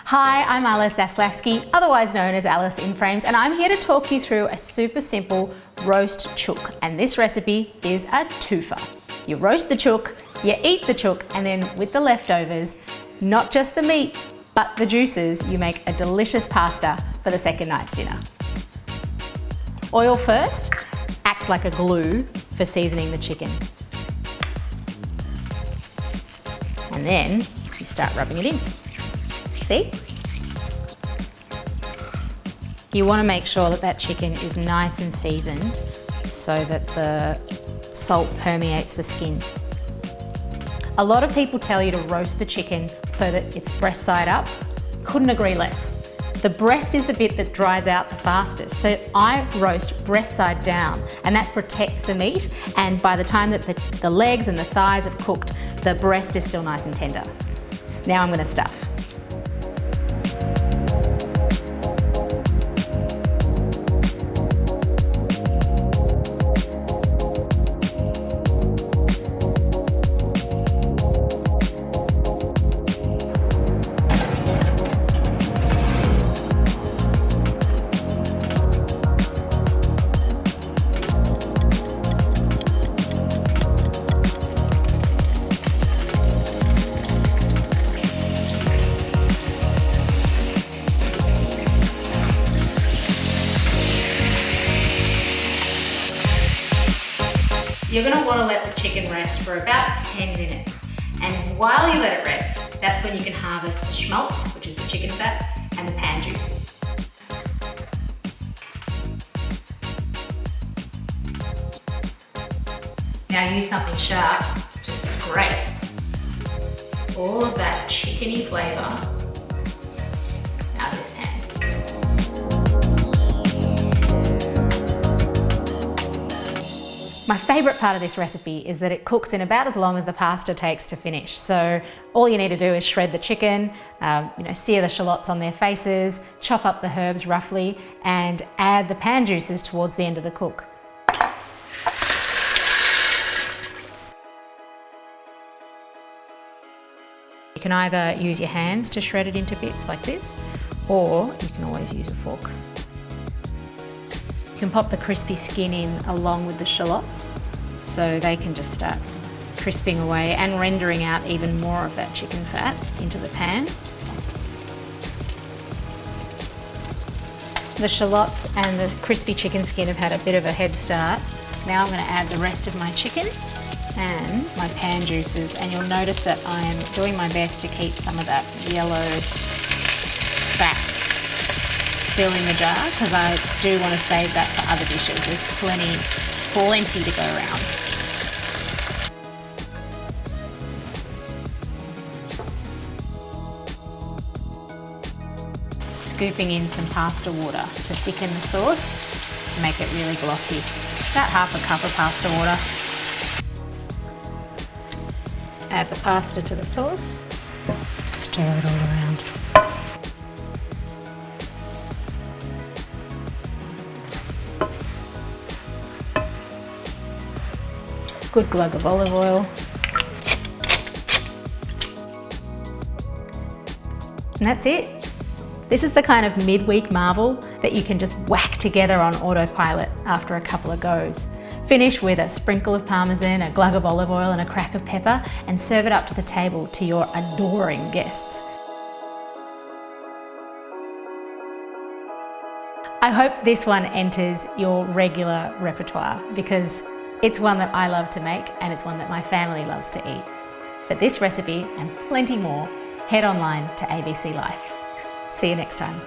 Hi, I'm Alice Zaslavsky, otherwise known as Alice in Frames, and I'm here to talk you through a super simple roast chook. And this recipe is a twofer. You roast the chook, you eat the chook, and then with the leftovers, not just the meat, but the juices, you make a delicious pasta for the second night's dinner. Oil first acts like a glue for seasoning the chicken. And then you start rubbing it in. See? You want to make sure that that chicken is nice and seasoned so that the salt permeates the skin. A lot of people tell you to roast the chicken so that it's breast side up. Couldn't agree less. The breast is the bit that dries out the fastest, so I roast breast side down, and that protects the meat, and by the time that the legs and the thighs have cooked, the breast is still nice and tender. Now I'm going to stuff. You're going to want to let the chicken rest for about 10 minutes. And while you let it rest, that's when you can harvest the schmaltz, which is the chicken fat, and the pan juices. Now use something sharp to scrape all of that chickeny flavour out of this pan. My favourite part of this recipe is that it cooks in about as long as the pasta takes to finish. So all you need to do is shred the chicken, sear the shallots on their faces, chop up the herbs roughly, and add the pan juices towards the end of the cook. You can either use your hands to shred it into bits like this, or you can always use a fork. You can pop the crispy skin in along with the shallots so they can just start crisping away and rendering out even more of that chicken fat into the pan. The shallots and the crispy chicken skin have had a bit of a head start. Now I'm going to add the rest of my chicken and my pan juices, and you'll notice that I'm doing my best to keep some of that yellow fat still in the jar, because I do want to save that for other dishes. There's plenty to go around. Scooping in some pasta water to thicken the sauce, make it really glossy. About half a cup of pasta water. Add the pasta to the sauce, stir it all around. Good glug of olive oil. And that's it. This is the kind of midweek marvel that you can just whack together on autopilot after a couple of goes. Finish with a sprinkle of parmesan, a glug of olive oil and a crack of pepper, and serve it up to the table to your adoring guests. I hope this one enters your regular repertoire, because it's one that I love to make, and it's one that my family loves to eat. For this recipe and plenty more, head online to ABC Life. See you next time.